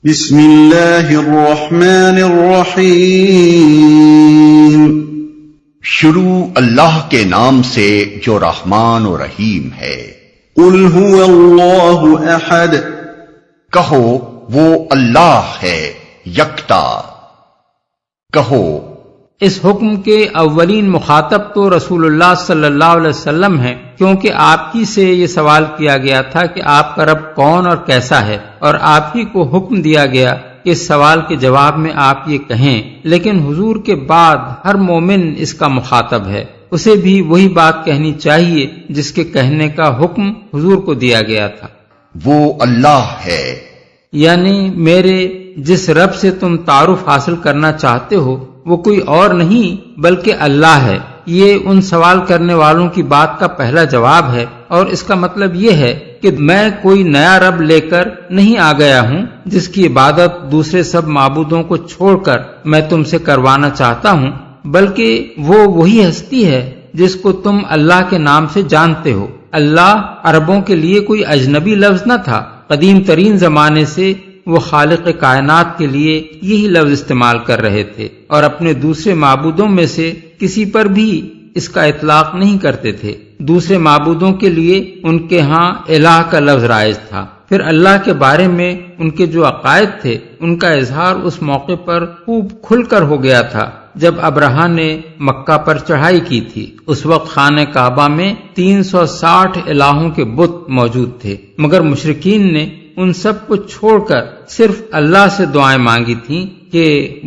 بسم اللہ الرحمن الرحیم شروع اللہ کے نام سے جو رحمان و رحیم ہے۔ قل هو اللہ احد، کہو وہ اللہ ہے یکتا۔ کہو اس حکم کے اولین مخاطب تو رسول اللہ صلی اللہ علیہ وسلم ہیں، کیونکہ آپ ہی سے یہ سوال کیا گیا تھا کہ آپ کا رب کون اور کیسا ہے، اور آپ ہی کو حکم دیا گیا کہ اس سوال کے جواب میں آپ یہ کہیں۔ لیکن حضور کے بعد ہر مومن اس کا مخاطب ہے، اسے بھی وہی بات کہنی چاہیے جس کے کہنے کا حکم حضور کو دیا گیا تھا۔ وہ اللہ ہے، یعنی میرے جس رب سے تم تعارف حاصل کرنا چاہتے ہو وہ کوئی اور نہیں بلکہ اللہ ہے۔ یہ ان سوال کرنے والوں کی بات کا پہلا جواب ہے، اور اس کا مطلب یہ ہے کہ میں کوئی نیا رب لے کر نہیں آ گیا ہوں جس کی عبادت دوسرے سب معبودوں کو چھوڑ کر میں تم سے کروانا چاہتا ہوں، بلکہ وہ وہی ہستی ہے جس کو تم اللہ کے نام سے جانتے ہو۔ اللہ عربوں کے لیے کوئی اجنبی لفظ نہ تھا، قدیم ترین زمانے سے وہ خالق کائنات کے لیے یہی لفظ استعمال کر رہے تھے، اور اپنے دوسرے معبودوں میں سے کسی پر بھی اس کا اطلاق نہیں کرتے تھے۔ دوسرے معبودوں کے لیے ان کے ہاں الہ کا لفظ رائج تھا۔ پھر اللہ کے بارے میں ان کے جو عقائد تھے ان کا اظہار اس موقع پر خوب کھل کر ہو گیا تھا جب ابرہہ نے مکہ پر چڑھائی کی تھی۔ اس وقت خانہ کعبہ میں 360 الہوں کے بت موجود تھے، مگر مشرکین نے ان سب کو چھوڑ کر صرف اللہ سے دعائیں مانگی تھیں کہ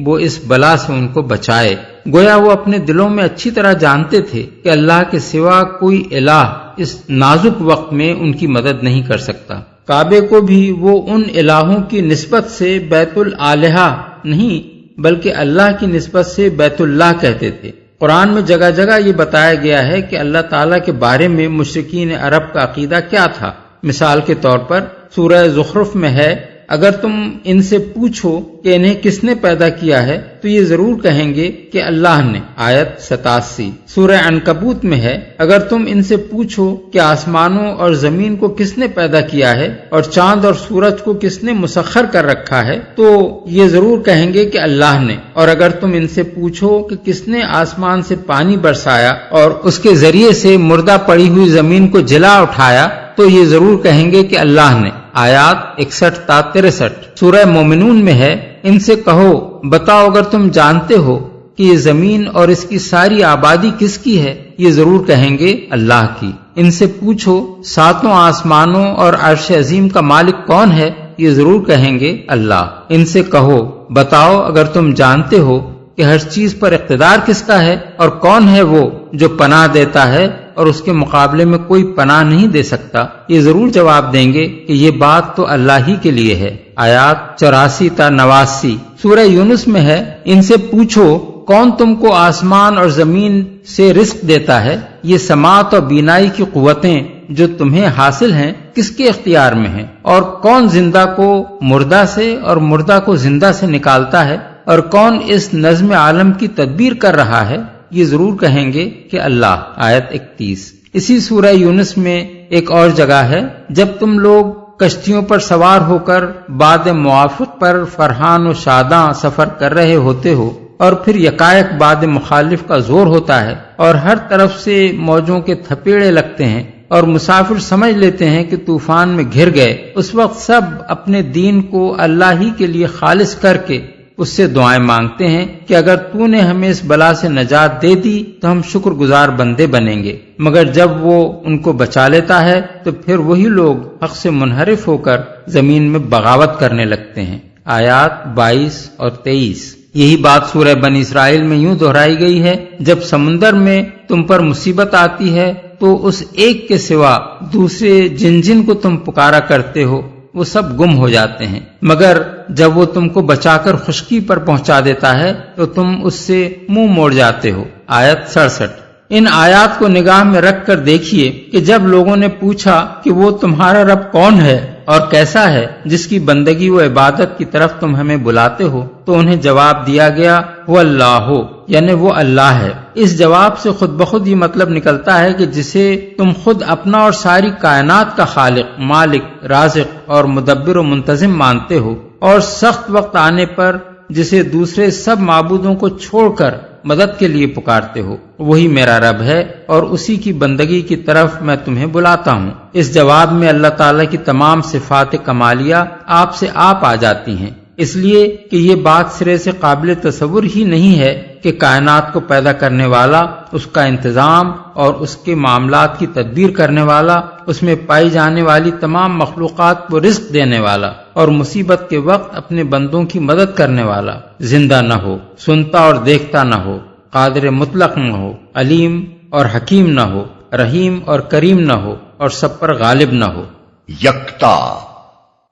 وہ اس بلا سے ان کو بچائے۔ گویا وہ اپنے دلوں میں اچھی طرح جانتے تھے کہ اللہ کے سوا کوئی الہ اس نازک وقت میں ان کی مدد نہیں کر سکتا۔ کعبے کو بھی وہ ان الہوں کی نسبت سے بیت الالہہ نہیں بلکہ اللہ کی نسبت سے بیت اللہ کہتے تھے۔ قرآن میں جگہ جگہ یہ بتایا گیا ہے کہ اللہ تعالیٰ کے بارے میں مشرکین عرب کا عقیدہ کیا تھا۔ مثال کے طور پر سورہ زخرف میں ہے، اگر تم ان سے پوچھو کہ انہیں کس نے پیدا کیا ہے تو یہ ضرور کہیں گے کہ اللہ نے، آیت 87۔ سورہ عنکبوت میں ہے، اگر تم ان سے پوچھو کہ آسمانوں اور زمین کو کس نے پیدا کیا ہے اور چاند اور سورج کو کس نے مسخر کر رکھا ہے تو یہ ضرور کہیں گے کہ اللہ نے، اور اگر تم ان سے پوچھو کہ کس نے آسمان سے پانی برسایا اور اس کے ذریعے سے مردہ پڑی ہوئی زمین کو جلا اٹھایا تو یہ ضرور کہیں گے کہ اللہ نے، آیات 61 تا 63۔ سورہ مومنون میں ہے، ان سے کہو بتاؤ اگر تم جانتے ہو کہ یہ زمین اور اس کی ساری آبادی کس کی ہے، یہ ضرور کہیں گے اللہ کی۔ ان سے پوچھو ساتوں آسمانوں اور عرش عظیم کا مالک کون ہے، یہ ضرور کہیں گے اللہ۔ ان سے کہو بتاؤ اگر تم جانتے ہو کہ ہر چیز پر اقتدار کس کا ہے، اور کون ہے وہ جو پناہ دیتا ہے اور اس کے مقابلے میں کوئی پناہ نہیں دے سکتا، یہ ضرور جواب دیں گے کہ یہ بات تو اللہ ہی کے لیے ہے، آیات 84 تا 89۔ سورہ یونس میں ہے، ان سے پوچھو کون تم کو آسمان اور زمین سے رزق دیتا ہے، یہ سماعت اور بینائی کی قوتیں جو تمہیں حاصل ہیں کس کے اختیار میں ہیں، اور کون زندہ کو مردہ سے اور مردہ کو زندہ سے نکالتا ہے، اور کون اس نظم عالم کی تدبیر کر رہا ہے، یہ ضرور کہیں گے کہ اللہ، آیت 31۔ اسی سورہ یونس میں ایک اور جگہ ہے، جب تم لوگ کشتیوں پر سوار ہو کر باد موافق پر فرحان و شاداں سفر کر رہے ہوتے ہو، اور پھر یکایک باد مخالف کا زور ہوتا ہے اور ہر طرف سے موجوں کے تھپیڑے لگتے ہیں اور مسافر سمجھ لیتے ہیں کہ طوفان میں گھر گئے، اس وقت سب اپنے دین کو اللہ ہی کے لیے خالص کر کے اس سے دعائیں مانگتے ہیں کہ اگر تو نے ہمیں اس بلا سے نجات دے دی تو ہم شکر گزار بندے بنیں گے، مگر جب وہ ان کو بچا لیتا ہے تو پھر وہی لوگ حق سے منحرف ہو کر زمین میں بغاوت کرنے لگتے ہیں، آیات 22 اور 23۔ یہی بات سورہ بنی اسرائیل میں یوں دہرائی گئی ہے، جب سمندر میں تم پر مصیبت آتی ہے تو اس ایک کے سوا دوسرے جن جن کو تم پکارا کرتے ہو وہ سب گم ہو جاتے ہیں، مگر جب وہ تم کو بچا کر خشکی پر پہنچا دیتا ہے تو تم اس سے منہ موڑ جاتے ہو، آیت 67۔ ان آیات کو نگاہ میں رکھ کر دیکھیے کہ جب لوگوں نے پوچھا کہ وہ تمہارا رب کون ہے اور کیسا ہے جس کی بندگی و عبادت کی طرف تم ہمیں بلاتے ہو؟ تو انہیں جواب دیا گیا وہ اللہ ہو، یعنی وہ اللہ ہے۔ اس جواب سے خود بخود یہ مطلب نکلتا ہے کہ جسے تم خود اپنا اور ساری کائنات کا خالق، مالک، رازق اور مدبر و منتظم مانتے ہو، اور سخت وقت آنے پر جسے دوسرے سب معبودوں کو چھوڑ کر مدد کے لیے پکارتے ہو، وہی میرا رب ہے اور اسی کی بندگی کی طرف میں تمہیں بلاتا ہوں۔ اس جواب میں اللہ تعالیٰ کی تمام صفات کمالیہ آپ سے آپ آ جاتی ہیں، اس لیے کہ یہ بات سرے سے قابل تصور ہی نہیں ہے کہ کائنات کو پیدا کرنے والا، اس کا انتظام اور اس کے معاملات کی تدبیر کرنے والا، اس میں پائی جانے والی تمام مخلوقات کو رزق دینے والا اور مصیبت کے وقت اپنے بندوں کی مدد کرنے والا زندہ نہ ہو، سنتا اور دیکھتا نہ ہو، قادر مطلق نہ ہو، علیم اور حکیم نہ ہو، رحیم اور کریم نہ ہو، اور سب پر غالب نہ ہو۔ یکتا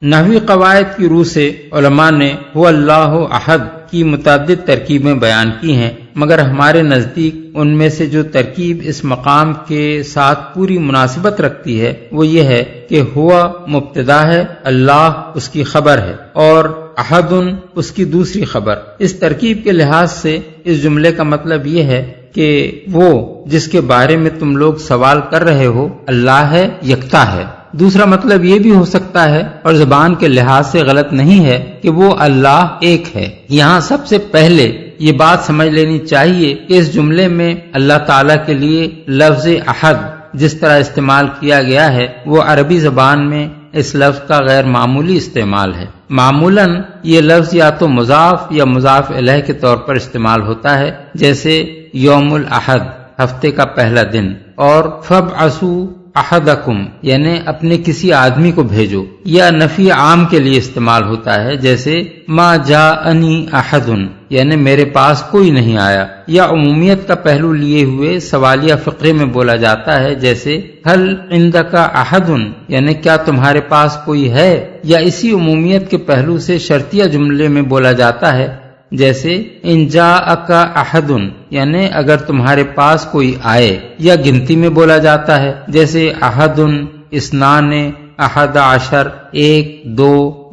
نحوی قواعد کی روح سے علماء نے هو اللہ احد کی متعدد ترکیبیں بیان کی ہیں، مگر ہمارے نزدیک ان میں سے جو ترکیب اس مقام کے ساتھ پوری مناسبت رکھتی ہے وہ یہ ہے کہ ہوا مبتدا ہے، اللہ اس کی خبر ہے، اور احد اس کی دوسری خبر۔ اس ترکیب کے لحاظ سے اس جملے کا مطلب یہ ہے کہ وہ جس کے بارے میں تم لوگ سوال کر رہے ہو اللہ ہے، یکتا ہے۔ دوسرا مطلب یہ بھی ہو سکتا ہے اور زبان کے لحاظ سے غلط نہیں ہے کہ وہ اللہ ایک ہے۔ یہاں سب سے پہلے یہ بات سمجھ لینی چاہیے کہ اس جملے میں اللہ تعالیٰ کے لیے لفظ احد جس طرح استعمال کیا گیا ہے وہ عربی زبان میں اس لفظ کا غیر معمولی استعمال ہے۔ معمولاً یہ لفظ یا تو مضاف یا مضاف الیہ کے طور پر استعمال ہوتا ہے، جیسے یوم الاحد ہفتے کا پہلا دن، اور فابعثوا احدکم یعنی اپنے کسی آدمی کو بھیجو، یا نفی عام کے لیے استعمال ہوتا ہے، جیسے ما جاءنی احد یعنی میرے پاس کوئی نہیں آیا، یا عمومیت کا پہلو لیے ہوئے سوالیہ فقرے میں بولا جاتا ہے، جیسے هل عندک احد یعنی کیا تمہارے پاس کوئی ہے، یا اسی عمومیت کے پہلو سے شرطیہ جملے میں بولا جاتا ہے، جیسے ان جاءک احد یعنی اگر تمہارے پاس کوئی آئے، یا گنتی میں بولا جاتا ہے، جیسے احد، اثنان، احد عشر، 1، 2،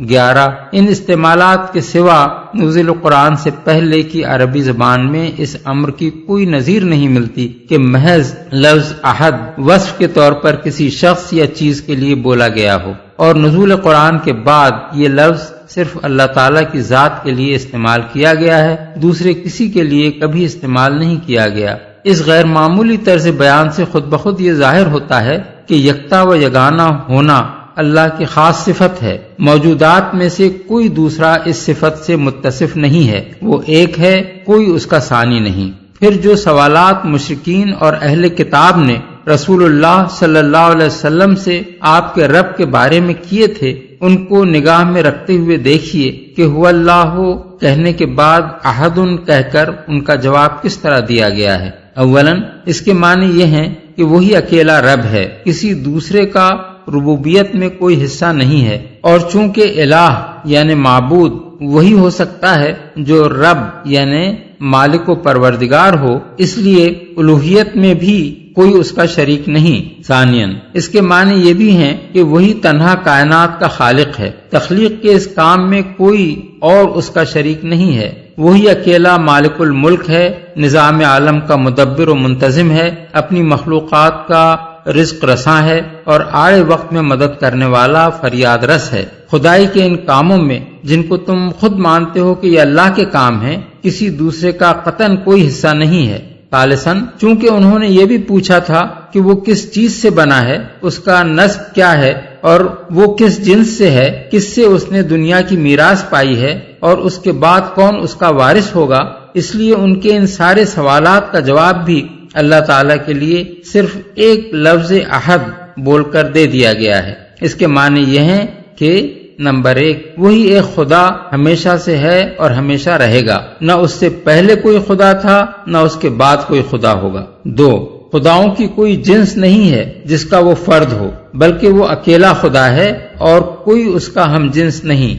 11۔ ان استعمالات کے سوا نزول قرآن سے پہلے کی عربی زبان میں اس امر کی کوئی نظیر نہیں ملتی کہ محض لفظ احد وصف کے طور پر کسی شخص یا چیز کے لیے بولا گیا ہو، اور نزول قرآن کے بعد یہ لفظ صرف اللہ تعالیٰ کی ذات کے لیے استعمال کیا گیا ہے، دوسرے کسی کے لیے کبھی استعمال نہیں کیا گیا۔ اس غیر معمولی طرز بیان سے خود بخود یہ ظاہر ہوتا ہے کہ یکتا و یگانہ ہونا اللہ کی خاص صفت ہے، موجودات میں سے کوئی دوسرا اس صفت سے متصف نہیں ہے، وہ ایک ہے، کوئی اس کا ثانی نہیں۔ پھر جو سوالات مشرکین اور اہل کتاب نے رسول اللہ صلی اللہ علیہ وسلم سے آپ کے رب کے بارے میں کیے تھے، ان کو نگاہ میں رکھتے ہوئے دیکھیے کہ هو اللہ کہنے کے بعد احد کہہ کر ان کا جواب کس طرح دیا گیا ہے۔ اولاً اس کے معنی یہ ہیں کہ وہی اکیلا رب ہے، کسی دوسرے کا ربوبیت میں کوئی حصہ نہیں ہے، اور چونکہ الہ یعنی معبود وہی ہو سکتا ہے جو رب یعنی مالک و پروردگار ہو، اس لیے الوہیت میں بھی کوئی اس کا شریک نہیں۔ ثانیاً اس کے معنی یہ بھی ہیں کہ وہی تنہا کائنات کا خالق ہے، تخلیق کے اس کام میں کوئی اور اس کا شریک نہیں ہے، وہی اکیلا مالک الملک ہے، نظام عالم کا مدبر و منتظم ہے، اپنی مخلوقات کا رزق رساں ہے، اور آڑے وقت میں مدد کرنے والا فریاد رس ہے۔ خدائی کے ان کاموں میں جن کو تم خود مانتے ہو کہ یہ اللہ کے کام ہیں، کسی دوسرے کا قطعاً کوئی حصہ نہیں ہے۔ ثالثاً چونکہ انہوں نے یہ بھی پوچھا تھا کہ وہ کس چیز سے بنا ہے، اس کا نسب کیا ہے، اور وہ کس جنس سے ہے، کس سے اس نے دنیا کی میراث پائی ہے، اور اس کے بعد کون اس کا وارث ہوگا، اس لیے ان کے ان سارے سوالات کا جواب بھی اللہ تعالیٰ کے لیے صرف ایک لفظ احد بول کر دے دیا گیا ہے۔ اس کے معنی یہ ہیں کہ نمبر 1 وہی ایک خدا ہمیشہ سے ہے اور ہمیشہ رہے گا، نہ اس سے پہلے کوئی خدا تھا نہ اس کے بعد کوئی خدا ہوگا۔ 2 خداؤں کی کوئی جنس نہیں ہے جس کا وہ فرد ہو، بلکہ وہ اکیلا خدا ہے اور کوئی اس کا ہم جنس نہیں۔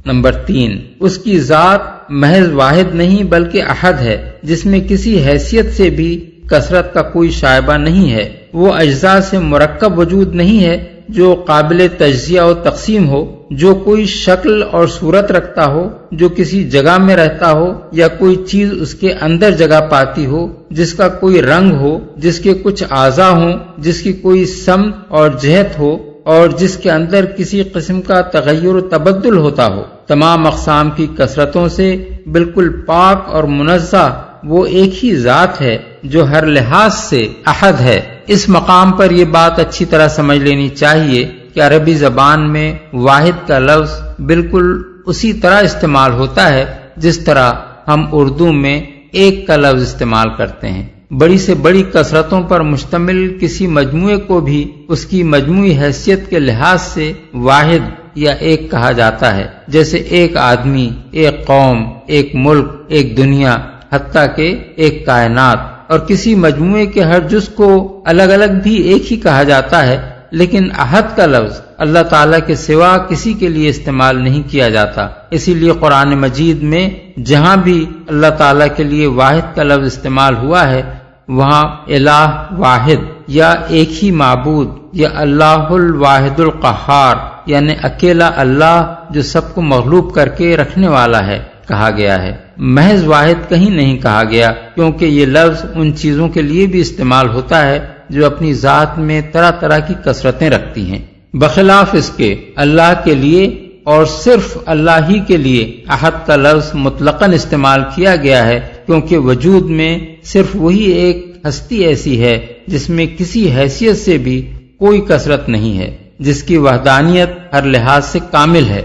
نمبر 3 اس کی ذات محض واحد نہیں بلکہ احد ہے، جس میں کسی حیثیت سے بھی کثرت کا کوئی شائبہ نہیں ہے، وہ اجزاء سے مرکب وجود نہیں ہے جو قابل تجزیہ و تقسیم ہو، جو کوئی شکل اور صورت رکھتا ہو، جو کسی جگہ میں رہتا ہو یا کوئی چیز اس کے اندر جگہ پاتی ہو، جس کا کوئی رنگ ہو، جس کے کچھ اعضاء ہوں، جس کی کوئی سمت اور جہت ہو اور جس کے اندر کسی قسم کا تغیر و تبدل ہوتا ہو، تمام اقسام کی کثرتوں سے بالکل پاک اور منزہ وہ ایک ہی ذات ہے جو ہر لحاظ سے احد ہے۔ اس مقام پر یہ بات اچھی طرح سمجھ لینی چاہیے کہ عربی زبان میں واحد کا لفظ بالکل اسی طرح استعمال ہوتا ہے جس طرح ہم اردو میں ایک کا لفظ استعمال کرتے ہیں۔ بڑی سے بڑی کثرتوں پر مشتمل کسی مجموعے کو بھی اس کی مجموعی حیثیت کے لحاظ سے واحد یا ایک کہا جاتا ہے، جیسے ایک آدمی، ایک قوم، ایک ملک، ایک دنیا، حتیٰ کہ ایک کائنات۔ اور کسی مجموعے کے ہر جز کو الگ الگ بھی ایک ہی کہا جاتا ہے، لیکن احد کا لفظ اللہ تعالیٰ کے سوا کسی کے لیے استعمال نہیں کیا جاتا۔ اسی لیے قرآن مجید میں جہاں بھی اللہ تعالیٰ کے لیے واحد کا لفظ استعمال ہوا ہے، وہاں الہ واحد یا ایک ہی معبود یا اللہ الواحد القہار یعنی اکیلا اللہ جو سب کو مغلوب کر کے رکھنے والا ہے کہا گیا ہے۔ محض واحد کہیں نہیں کہا گیا، کیونکہ یہ لفظ ان چیزوں کے لیے بھی استعمال ہوتا ہے جو اپنی ذات میں طرح طرح کی کثرتیں رکھتی ہیں، بخلاف اس کے اللہ کے لیے اور صرف اللہ ہی کے لیے احد کا لفظ مطلقاً استعمال کیا گیا ہے، کیونکہ وجود میں صرف وہی ایک ہستی ایسی ہے جس میں کسی حیثیت سے بھی کوئی کثرت نہیں ہے، جس کی وحدانیت ہر لحاظ سے کامل ہے۔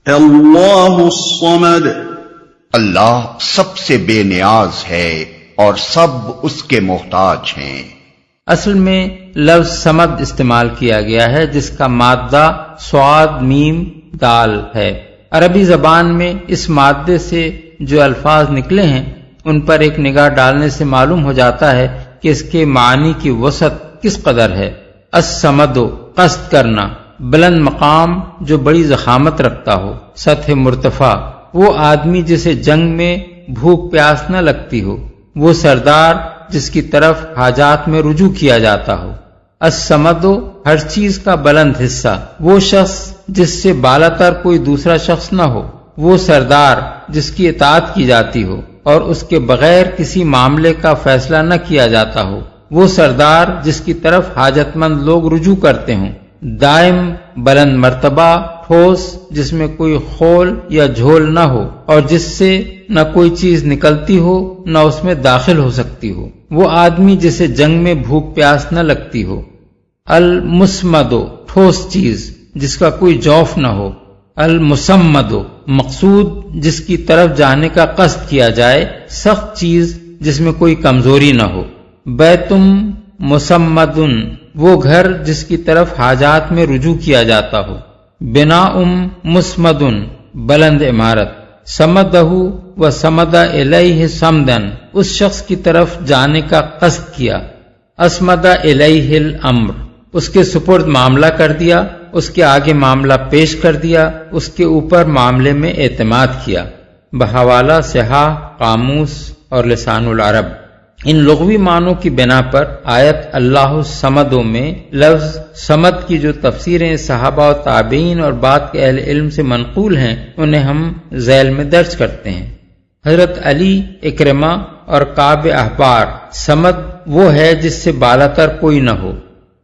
اللہ الصمد، اللہ سب سے بے نیاز ہے اور سب اس کے محتاج ہیں۔ اصل میں لفظ صمد استعمال کیا گیا ہے جس کا مادہ صاد میم دال ہے۔ عربی زبان میں اس مادے سے جو الفاظ نکلے ہیں ان پر ایک نگاہ ڈالنے سے معلوم ہو جاتا ہے کہ اس کے معنی کی وسعت کس قدر ہے۔ الصمد، قصد کرنا، بلند مقام جو بڑی ضخامت رکھتا ہو، سطح مرتفع، وہ آدمی جسے جنگ میں بھوک پیاس نہ لگتی ہو، وہ سردار جس کی طرف حاجات میں رجوع کیا جاتا ہو۔ الصمد، ہر چیز کا بلند حصہ، وہ شخص جس سے بالا تر کوئی دوسرا شخص نہ ہو، وہ سردار جس کی اطاعت کی جاتی ہو اور اس کے بغیر کسی معاملے کا فیصلہ نہ کیا جاتا ہو، وہ سردار جس کی طرف حاجت مند لوگ رجوع کرتے ہوں، دائم، بلند مرتبہ، ٹھوس جس میں کوئی خول یا جھول نہ ہو اور جس سے نہ کوئی چیز نکلتی ہو نہ اس میں داخل ہو سکتی ہو، وہ آدمی جسے جنگ میں بھوک پیاس نہ لگتی ہو۔ المسمد، ٹھوس چیز جس کا کوئی جوف نہ ہو۔ المسمد، مقصود جس کی طرف جانے کا قصد کیا جائے، سخت چیز جس میں کوئی کمزوری نہ ہو۔ بیتم مسمدن، وہ گھر جس کی طرف حاجات میں رجوع کیا جاتا ہو۔ بناء مسمدن، بلند عمارت۔ سمدہ و سمد الیہ سمدن، اس شخص کی طرف جانے کا قصد کیا۔ اسمد الیہ الامر، اس کے سپرد معاملہ کر دیا، اس کے آگے معاملہ پیش کر دیا، اس کے اوپر معاملے میں اعتماد کیا۔ بحوالہ صحاح، قاموس اور لسان العرب۔ ان لغوی معنوں کی بنا پر آیت اللہ الصمدوں میں لفظ صمد کی جو تفسیریں صحابہ و تابعین اور بعد کے اہل علم سے منقول ہیں انہیں ہم ذیل میں درج کرتے ہیں۔ حضرت علی، اکرمہ اور کعب احبار، صمد وہ ہے جس سے بالا تر کوئی نہ ہو۔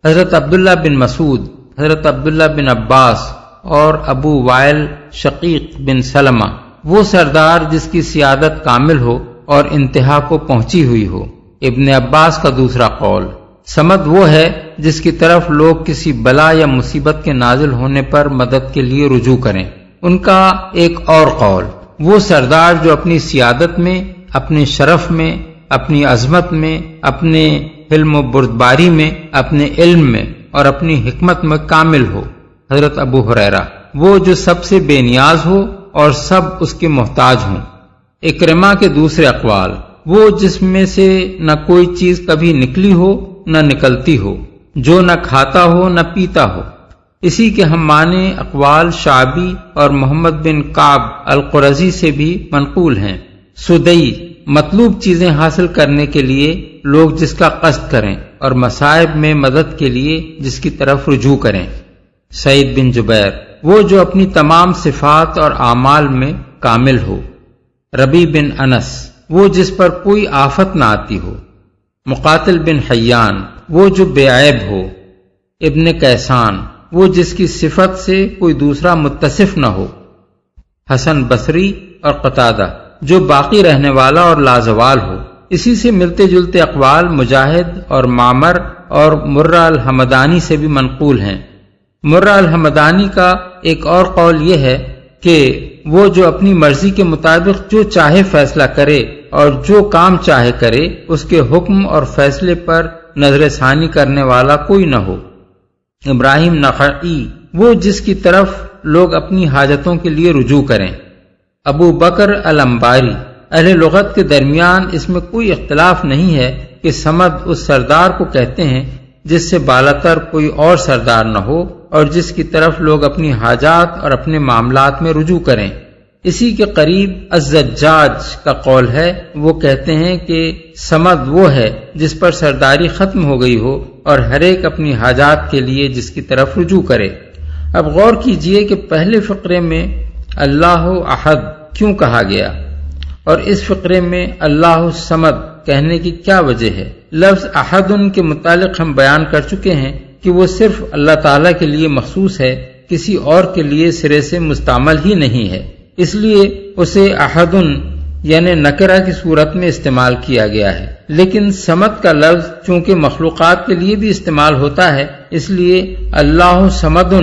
حضرت عبداللہ بن مسعود، حضرت عبداللہ بن عباس اور ابو وائل شقیق بن سلمہ، وہ سردار جس کی سیادت کامل ہو اور انتہا کو پہنچی ہوئی ہو۔ ابن عباس کا دوسرا قول، صمد وہ ہے جس کی طرف لوگ کسی بلا یا مصیبت کے نازل ہونے پر مدد کے لیے رجوع کریں۔ ان کا ایک اور قول، وہ سردار جو اپنی سیادت میں، اپنے شرف میں، اپنی عظمت میں، اپنے حلم و بردباری میں، اپنے علم میں اور اپنی حکمت میں کامل ہو۔ حضرت ابو ہریرہ، وہ جو سب سے بے نیاز ہو اور سب اس کے محتاج ہوں۔ اکرمہ کے دوسرے اقوال، وہ جس میں سے نہ کوئی چیز کبھی نکلی ہو نہ نکلتی ہو، جو نہ کھاتا ہو نہ پیتا ہو۔ اسی کے ہم معنی اقوال شعبی اور محمد بن کعب القرظی سے بھی منقول ہیں۔ سدئی، مطلوب چیزیں حاصل کرنے کے لیے لوگ جس کا قصد کریں اور مصائب میں مدد کے لیے جس کی طرف رجوع کریں۔ سعید بن جبیر، وہ جو اپنی تمام صفات اور اعمال میں کامل ہو۔ ربی بن انس، وہ جس پر کوئی آفت نہ آتی ہو۔ مقاتل بن حیان، وہ جو بے عیب ہو۔ ابن کیسان، وہ جس کی صفت سے کوئی دوسرا متصف نہ ہو۔ حسن بصری اور قتادہ، جو باقی رہنے والا اور لازوال ہو۔ اسی سے ملتے جلتے اقوال مجاہد اور معمر اور مرہ الحمدانی سے بھی منقول ہیں۔ مرہ الحمدانی کا ایک اور قول یہ ہے کہ وہ جو اپنی مرضی کے مطابق جو چاہے فیصلہ کرے اور جو کام چاہے کرے، اس کے حکم اور فیصلے پر نظر ثانی کرنے والا کوئی نہ ہو۔ ابراہیم نخعی، وہ جس کی طرف لوگ اپنی حاجتوں کے لیے رجوع کریں۔ ابو بکر الانباری، اہل لغت کے درمیان اس میں کوئی اختلاف نہیں ہے کہ صمد اس سردار کو کہتے ہیں جس سے بالاتر کوئی اور سردار نہ ہو اور جس کی طرف لوگ اپنی حاجات اور اپنے معاملات میں رجوع کریں۔ اسی کے قریب الزجاج کا قول ہے، وہ کہتے ہیں کہ صمد وہ ہے جس پر سرداری ختم ہو گئی ہو اور ہر ایک اپنی حاجات کے لیے جس کی طرف رجوع کرے۔ اب غور کیجئے کہ پہلے فقرے میں اللہ احد کیوں کہا گیا اور اس فقرے میں اللہ الصمد کہنے کی کیا وجہ ہے؟ لفظ احد کے متعلق ہم بیان کر چکے ہیں کہ وہ صرف اللہ تعالیٰ کے لیے مخصوص ہے، کسی اور کے لیے سرے سے مستعمل ہی نہیں ہے، اس لیے اسے احد یعنی نکرہ کی صورت میں استعمال کیا گیا ہے۔ لیکن صمد کا لفظ چونکہ مخلوقات کے لیے بھی استعمال ہوتا ہے، اس لیے اللہ صمد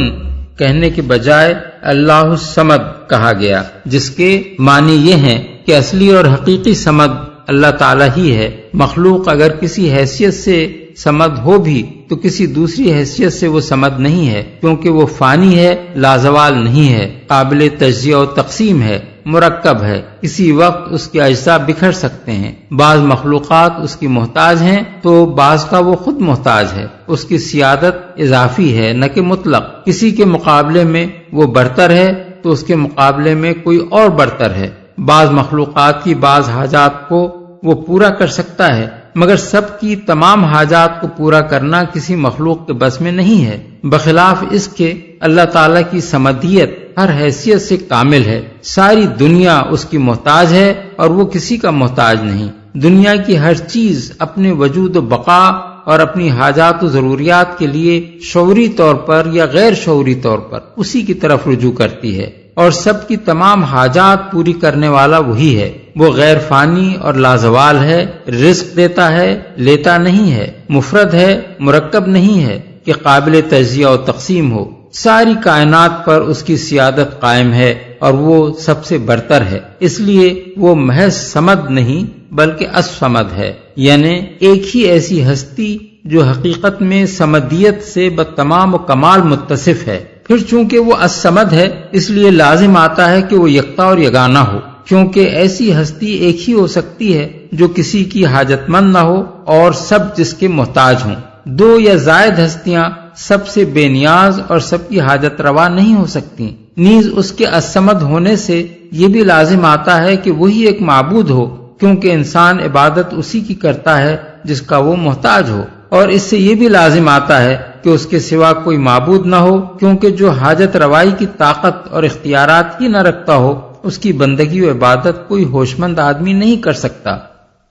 کہنے کے بجائے اللہ الصمد کہا گیا، جس کے معنی یہ ہیں کہ اصلی اور حقیقی صمد اللہ تعالیٰ ہی ہے۔ مخلوق اگر کسی حیثیت سے صمد ہو بھی تو کسی دوسری حیثیت سے وہ صمد نہیں ہے، کیونکہ وہ فانی ہے، لازوال نہیں ہے، قابل تجزیہ و تقسیم ہے، مرکب ہے، کسی وقت اس کے اجزاء بکھر سکتے ہیں۔ بعض مخلوقات اس کی محتاج ہیں تو بعض کا وہ خود محتاج ہے۔ اس کی سیادت اضافی ہے نہ کہ مطلق۔ کسی کے مقابلے میں وہ برتر ہے تو اس کے مقابلے میں کوئی اور برتر ہے۔ بعض مخلوقات کی بعض حاجات کو وہ پورا کر سکتا ہے، مگر سب کی تمام حاجات کو پورا کرنا کسی مخلوق کے بس میں نہیں ہے۔ بخلاف اس کے اللہ تعالیٰ کی صمدیت ہر حیثیت سے کامل ہے۔ ساری دنیا اس کی محتاج ہے اور وہ کسی کا محتاج نہیں۔ دنیا کی ہر چیز اپنے وجود و بقا اور اپنی حاجات و ضروریات کے لیے شعوری طور پر یا غیر شعوری طور پر اسی کی طرف رجوع کرتی ہے، اور سب کی تمام حاجات پوری کرنے والا وہی ہے۔ وہ غیر فانی اور لازوال ہے، رزق دیتا ہے، لیتا نہیں ہے، مفرد ہے، مرکب نہیں ہے کہ قابل تجزیہ و تقسیم ہو۔ ساری کائنات پر اس کی سیادت قائم ہے اور وہ سب سے برتر ہے، اس لیے وہ محض صمد نہیں بلکہ الصمد ہے، یعنی ایک ہی ایسی ہستی جو حقیقت میں صمدیت سے بتمام و کمال متصف ہے۔ پھر چونکہ وہ الصمد ہے، اس لیے لازم آتا ہے کہ وہ یکتا اور یگانہ ہو، کیونکہ ایسی ہستی ایک ہی ہو سکتی ہے جو کسی کی حاجت مند نہ ہو اور سب جس کے محتاج ہوں۔ دو یا زائد ہستیاں سب سے بے نیاز اور سب کی حاجت روا نہیں ہو سکتی۔ نیز اس کے الصمد ہونے سے یہ بھی لازم آتا ہے کہ وہی ایک معبود ہو، کیونکہ انسان عبادت اسی کی کرتا ہے جس کا وہ محتاج ہو، اور اس سے یہ بھی لازم آتا ہے کہ اس کے سوا کوئی معبود نہ ہو، کیونکہ جو حاجت روائی کی طاقت اور اختیارات ہی نہ رکھتا ہو اس کی بندگی و عبادت کوئی ہوش مند آدمی نہیں کر سکتا۔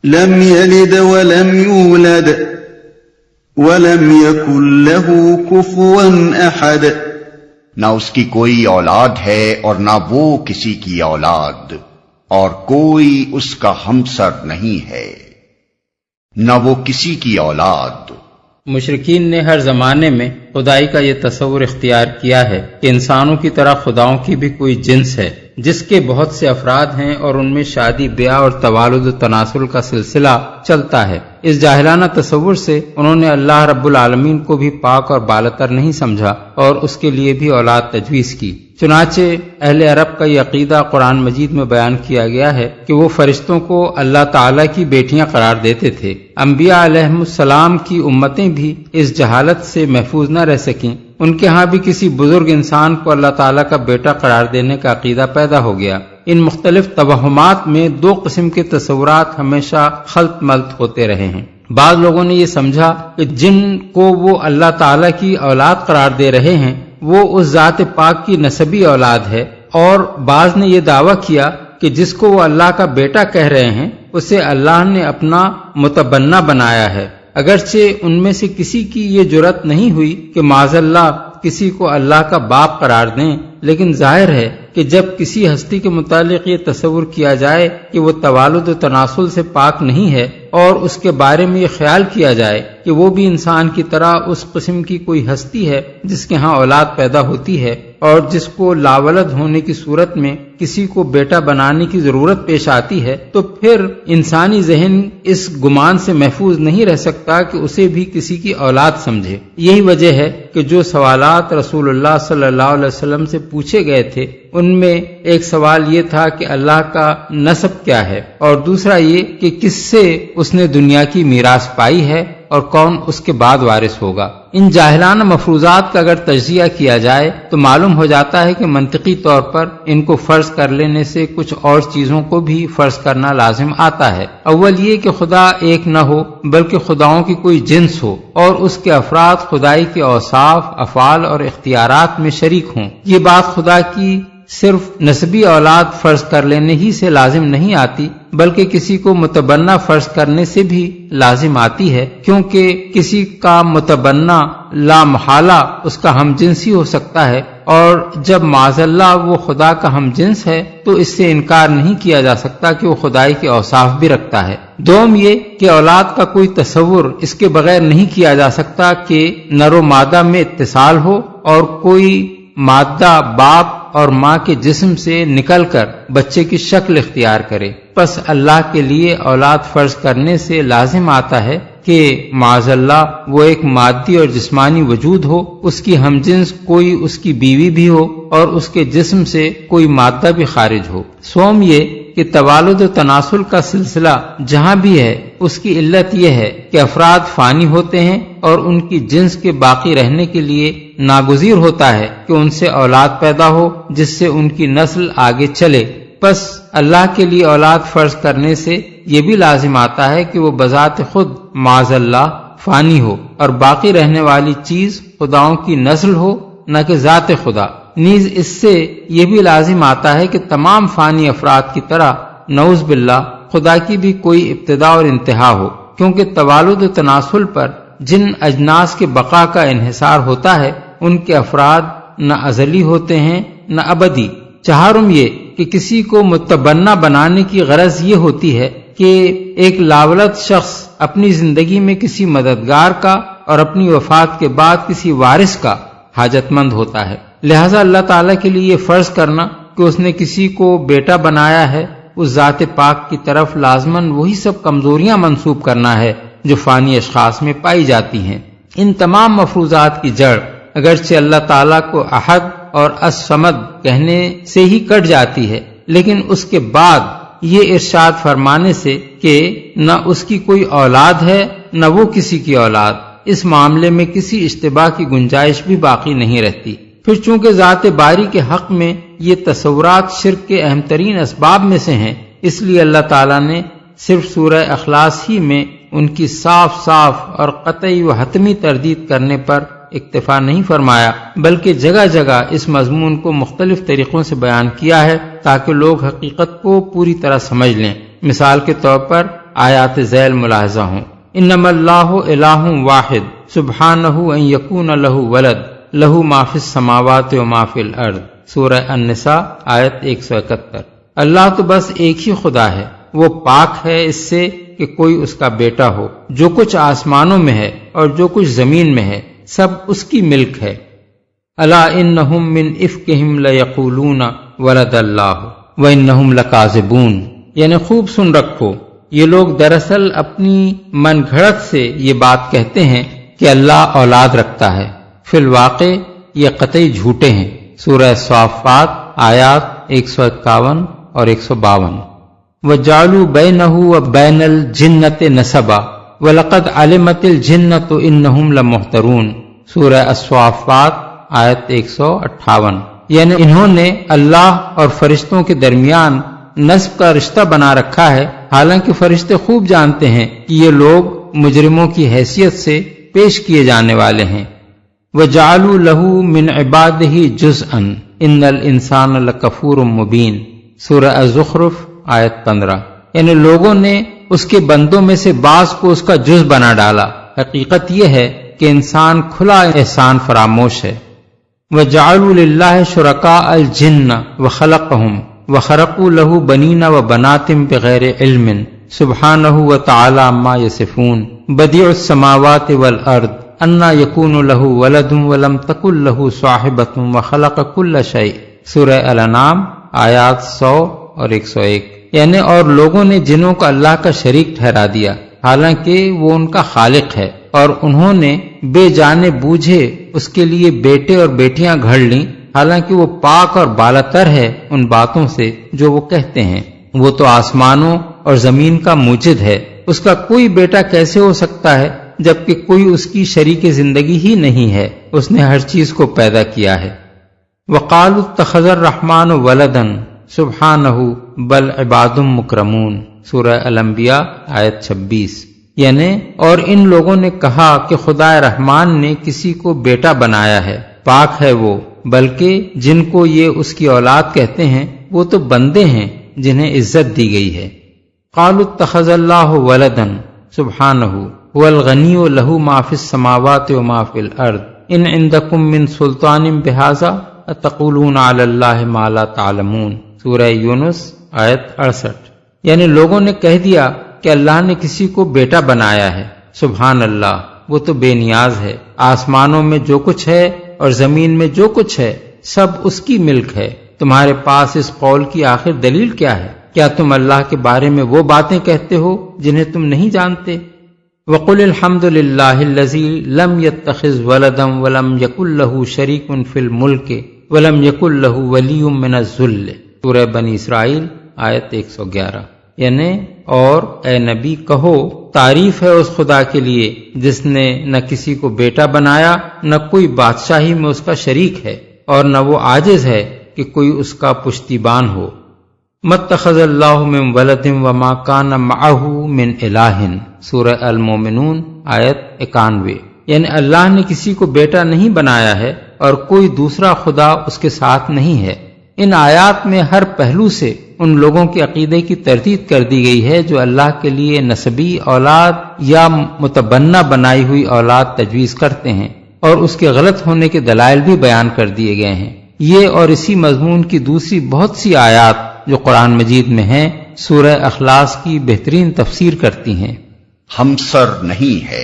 لم يلد ولم يولد ولم يكن له كفوا احد، نہ اس کی کوئی اولاد ہے اور نہ وہ کسی کی اولاد، اور کوئی اس کا ہمسر نہیں ہے، نہ وہ کسی کی اولاد۔ مشرکین نے ہر زمانے میں خدائی کا یہ تصور اختیار کیا ہے کہ انسانوں کی طرح خداؤں کی بھی کوئی جنس ہے جس کے بہت سے افراد ہیں اور ان میں شادی بیاہ اور توالد و تناسل کا سلسلہ چلتا ہے۔ اس جاہلانہ تصور سے انہوں نے اللہ رب العالمین کو بھی پاک اور بالاتر نہیں سمجھا اور اس کے لیے بھی اولاد تجویز کی۔ چنانچہ اہل عرب کا یہ عقیدہ قرآن مجید میں بیان کیا گیا ہے کہ وہ فرشتوں کو اللہ تعالیٰ کی بیٹیاں قرار دیتے تھے۔ انبیاء علیہم السلام کی امتیں بھی اس جہالت سے محفوظ نہ رہ سکیں۔ ان کے ہاں بھی کسی بزرگ انسان کو اللہ تعالیٰ کا بیٹا قرار دینے کا عقیدہ پیدا ہو گیا۔ ان مختلف توہمات میں دو قسم کے تصورات ہمیشہ خلط ملط ہوتے رہے ہیں۔ بعض لوگوں نے یہ سمجھا کہ جن کو وہ اللہ تعالیٰ کی اولاد قرار دے رہے ہیں وہ اس ذات پاک کی نسبی اولاد ہے، اور بعض نے یہ دعویٰ کیا کہ جس کو وہ اللہ کا بیٹا کہہ رہے ہیں اسے اللہ نے اپنا متبنہ بنایا ہے، اگرچہ ان میں سے کسی کی یہ جرأت نہیں ہوئی کہ معاذ اللہ کسی کو اللہ کا باپ قرار دیں، لیکن ظاہر ہے کہ جب کسی ہستی کے متعلق یہ تصور کیا جائے کہ وہ توالد و تناسل سے پاک نہیں ہے، اور اس کے بارے میں یہ خیال کیا جائے کہ وہ بھی انسان کی طرح اس قسم کی کوئی ہستی ہے جس کے ہاں اولاد پیدا ہوتی ہے، اور جس کو لاولد ہونے کی صورت میں کسی کو بیٹا بنانے کی ضرورت پیش آتی ہے، تو پھر انسانی ذہن اس گمان سے محفوظ نہیں رہ سکتا کہ اسے بھی کسی کی اولاد سمجھے۔ یہی وجہ ہے کہ جو سوالات رسول اللہ صلی اللہ علیہ وسلم سے پوچھے گئے تھے ان میں ایک سوال یہ تھا کہ اللہ کا نسب کیا ہے، اور دوسرا یہ کہ کس سے اس نے دنیا کی میراث پائی ہے اور کون اس کے بعد وارث ہوگا۔ ان جاہلانہ مفروضات کا اگر تجزیہ کیا جائے تو معلوم ہو جاتا ہے کہ منطقی طور پر ان کو فرض کر لینے سے کچھ اور چیزوں کو بھی فرض کرنا لازم آتا ہے۔ اول یہ کہ خدا ایک نہ ہو بلکہ خداؤں کی کوئی جنس ہو، اور اس کے افراد خدائی کے اوصاف، افعال اور اختیارات میں شریک ہوں۔ یہ بات خدا کی صرف نسبی اولاد فرض کر لینے ہی سے لازم نہیں آتی، بلکہ کسی کو متبنہ فرض کرنے سے بھی لازم آتی ہے، کیونکہ کسی کا متبنہ لا محالہ اس کا ہم جنسی ہو سکتا ہے، اور جب معاذ اللہ وہ خدا کا ہم جنس ہے تو اس سے انکار نہیں کیا جا سکتا کہ وہ خدائی کے اوصاف بھی رکھتا ہے۔ دوم یہ کہ اولاد کا کوئی تصور اس کے بغیر نہیں کیا جا سکتا کہ نر و مادہ میں اتصال ہو اور کوئی مادہ باپ اور ماں کے جسم سے نکل کر بچے کی شکل اختیار کرے۔ پس اللہ کے لیے اولاد فرض کرنے سے لازم آتا ہے کہ معاذ اللہ وہ ایک مادی اور جسمانی وجود ہو، اس کی ہمجنس کوئی اس کی بیوی بھی ہو اور اس کے جسم سے کوئی مادہ بھی خارج ہو۔ سوم یہ کہ توالد و تناسل کا سلسلہ جہاں بھی ہے اس کی علت یہ ہے کہ افراد فانی ہوتے ہیں اور ان کی جنس کے باقی رہنے کے لیے ناگزیر ہوتا ہے کہ ان سے اولاد پیدا ہو جس سے ان کی نسل آگے چلے۔ پس اللہ کے لیے اولاد فرض کرنے سے یہ بھی لازم آتا ہے کہ وہ بذات خود معاذ اللہ فانی ہو اور باقی رہنے والی چیز خداؤں کی نسل ہو، نہ کہ ذات خدا۔ نیز اس سے یہ بھی لازم آتا ہے کہ تمام فانی افراد کی طرح نعوذ باللہ خدا کی بھی کوئی ابتدا اور انتہا ہو، کیونکہ توالد و تناسل پر جن اجناس کے بقا کا انحصار ہوتا ہے ان کے افراد نہ ازلی ہوتے ہیں نہ ابدی۔ چہارم یہ کہ کسی کو متبنہ بنانے کی غرض یہ ہوتی ہے کہ ایک لاولد شخص اپنی زندگی میں کسی مددگار کا اور اپنی وفات کے بعد کسی وارث کا حاجت مند ہوتا ہے، لہذا اللہ تعالیٰ کے لیے یہ فرض کرنا کہ اس نے کسی کو بیٹا بنایا ہے، اس ذات پاک کی طرف لازماً وہی سب کمزوریاں منسوب کرنا ہے جو فانی اشخاص میں پائی جاتی ہیں۔ ان تمام مفروضات کی جڑ اگرچہ اللہ تعالیٰ کو احد اور الصمد کہنے سے ہی کٹ جاتی ہے، لیکن اس کے بعد یہ ارشاد فرمانے سے کہ نہ اس کی کوئی اولاد ہے نہ وہ کسی کی اولاد، اس معاملے میں کسی اشتباہ کی گنجائش بھی باقی نہیں رہتی۔ پھر چونکہ ذات باری کے حق میں یہ تصورات شرک کے اہم ترین اسباب میں سے ہیں، اس لیے اللہ تعالیٰ نے صرف سورہ اخلاص ہی میں ان کی صاف اور قطعی و حتمی تردید کرنے پر اکتفا نہیں فرمایا، بلکہ جگہ جگہ اس مضمون کو مختلف طریقوں سے بیان کیا ہے تاکہ لوگ حقیقت کو پوری طرح سمجھ لیں۔ مثال کے طور پر آیات ذیل ملاحظہ ہوں: انما اللہ الہ واحد سبحانہ ان یکون لہ ولد لہ ما فی السماوات و ما فی الارض، سورہ النساء آیت 171۔ اللہ تو بس ایک ہی خدا ہے، وہ پاک ہے اس سے کہ کوئی اس کا بیٹا ہو۔ جو کچھ آسمانوں میں ہے اور جو کچھ زمین میں ہے سب اس کی ملک ہے۔ الا انہم من افکہم لیقولون ولد اللہ وانہم لکاذبون، یعنی خوب سن رکھو، یہ لوگ دراصل اپنی من گھڑت سے یہ بات کہتے ہیں کہ اللہ اولاد رکھتا ہے، فی الواقع یہ قطعی جھوٹے ہیں۔ سورہ صافات آیات 151 اور 152۔ وَجَعَلُوا بَيْنَهُ وَبَيْنَ الْجِنَّةِ نَسَبًا وَلَقَدْ عَلِمَتِ الْجِنَّةُ إِنَّهُمْ لَمُحْضَرُونَ، سورہ الصافات آیت 158۔ یعنی انہوں نے اللہ اور فرشتوں کے درمیان نسب کا رشتہ بنا رکھا ہے، حالانکہ فرشتے خوب جانتے ہیں کہ یہ لوگ مجرموں کی حیثیت سے پیش کیے جانے والے ہیں۔ وَجَعَلُوا لَهُ مِنْ عِبَادِهِ جُزْءًا إِنَّ الْإِنسَانَ لَكَفُورٌ مُبِينٌ سورہ الزخرف آیت 15۔ یعنی لوگوں نے اس کے بندوں میں سے بعض کو اس کا جز بنا ڈالا۔ حقیقت یہ ہے کہ انسان کھلا احسان فراموش ہے۔ وَجَعَلُوا لِلَّهِ شُرَكَاءَ الْجِنَّ وَخَلَقَهُمْ وَخَرَقُوا لَهُ بَنِينَ وَبَنَاتٍ بِغَيْرِ عِلْمٍ سُبْحَانَهُ وَتَعَالَى عَمَّا يَصِفُونَ بَدِيعُ السَّمَاوَاتِ وَالْأَرْضِ أَنَّىٰ يَكُونُ لَهُ وَلَدٌ وَلَمْ تَكُن لَهُ صَاحِبَةٌ وَخَلَقَ كُلَّ شَيْءٍ سورہ الانعام آیات 100 اور 101۔ یعنی اور لوگوں نے جنوں کو اللہ کا شریک ٹھہرا دیا حالانکہ وہ ان کا خالق ہے، اور انہوں نے بے جانے بوجھے اس کے لیے بیٹے اور بیٹیاں گھڑ لیں حالانکہ وہ پاک اور بالاتر ہے ان باتوں سے جو وہ کہتے ہیں۔ وہ تو آسمانوں اور زمین کا موجد ہے، اس کا کوئی بیٹا کیسے ہو سکتا ہے جبکہ کوئی اس کی شریک زندگی ہی نہیں ہے، اس نے ہر چیز کو پیدا کیا ہے۔ وَقَالُوا اتَّخَذَ الرَّحْمَٰنُ وَلَدًا سُبْحَانَهُ بَلْ عِبَادٌ مُّكْرَمُونَ سورہ الانبیاء آیت 26۔ یعنی اور ان لوگوں نے کہا کہ خدا رحمان نے کسی کو بیٹا بنایا ہے، پاک ہے وہ، بلکہ جن کو یہ اس کی اولاد کہتے ہیں وہ تو بندے ہیں جنہیں عزت دی گئی ہے۔ قَالُوا اتَّخَذَ اللَّهُ وَلَدًا سُبْحَانَهُ هُوَ الْغَنِيُّ لَهُ مَا فِي السَّمَاوَاتِ وَمَا فِي الْأَرْضِ إِنْ عِندَكُم مِّن سُلْطَانٍ بِهَٰذَا أَتَقُولُونَ عَلَى اللَّهِ مَا لَا تَعْلَمُونَ سورہ یونس آیت 68۔ یعنی لوگوں نے کہہ دیا کہ اللہ نے کسی کو بیٹا بنایا ہے۔ سبحان اللہ، وہ تو بے نیاز ہے، آسمانوں میں جو کچھ ہے اور زمین میں جو کچھ ہے سب اس کی ملک ہے۔ تمہارے پاس اس قول کی آخر دلیل کیا ہے؟ کیا تم اللہ کے بارے میں وہ باتیں کہتے ہو جنہیں تم نہیں جانتے؟ وَقُلِ الْحَمْدُ لِلَّهِ الَّذِي لَمْ يَتَّخِذْ وَلَدًا وَلَمْ يَكُن لَّهُ شَرِيكٌ فِي الْمُلْكِ وَلَمْ يَكُن لَّهُ وَلِيٌّ مِّنَ الذُّلِّ سورہ بنی اسرائیل آیت 111۔ یعنی اور اے نبی کہو، تعریف ہے اس خدا کے لیے جس نے نہ کسی کو بیٹا بنایا، نہ کوئی بادشاہی میں اس کا شریک ہے، اور نہ وہ عاجز ہے کہ کوئی اس کا پشتیبان ہو۔ مَتَّخَذَ اللَّهُ مِن وَلَدٍ وَمَا كَانَ مَعَهُ مِنْ إِلَٰهٍ سورہ المومنون آیت 91۔ یعنی اللہ نے کسی کو بیٹا نہیں بنایا ہے اور کوئی دوسرا خدا اس کے ساتھ نہیں ہے۔ ان آیات میں ہر پہلو سے ان لوگوں کے عقیدے کی تردید کر دی گئی ہے جو اللہ کے لیے نسبی اولاد یا متبنہ بنائی ہوئی اولاد تجویز کرتے ہیں، اور اس کے غلط ہونے کے دلائل بھی بیان کر دیے گئے ہیں۔ یہ اور اسی مضمون کی دوسری بہت سی آیات جو قرآن مجید میں ہیں سورہ اخلاص کی بہترین تفسیر کرتی ہیں۔ ہمسر نہیں ہے۔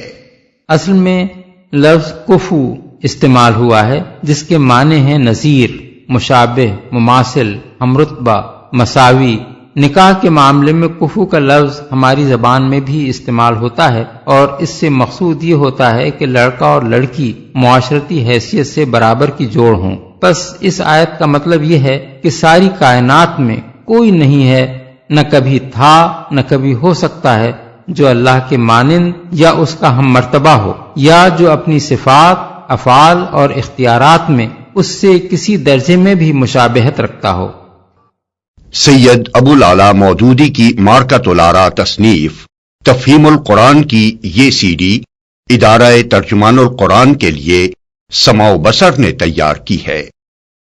اصل میں لفظ کفو استعمال ہوا ہے جس کے معنی ہیں نظیر، مشابہ، مماثل، ہمرتبہ، مساوی۔ نکاح کے معاملے میں کفو کا لفظ ہماری زبان میں بھی استعمال ہوتا ہے، اور اس سے مقصود یہ ہوتا ہے کہ لڑکا اور لڑکی معاشرتی حیثیت سے برابر کی جوڑ ہوں۔ بس اس آیت کا مطلب یہ ہے کہ ساری کائنات میں کوئی نہیں ہے، نہ کبھی تھا نہ کبھی ہو سکتا ہے، جو اللہ کے مانند یا اس کا ہم مرتبہ ہو، یا جو اپنی صفات، افعال اور اختیارات میں اس سے کسی درجے میں بھی مشابہت رکھتا ہو۔ سید ابو العلا مودودی کی مارکۃ الآراء تصنیف تفہیم القرآن کی یہ سی ڈی ادارہ ترجمان القرآن کے لیے سماع و بصر نے تیار کی ہے۔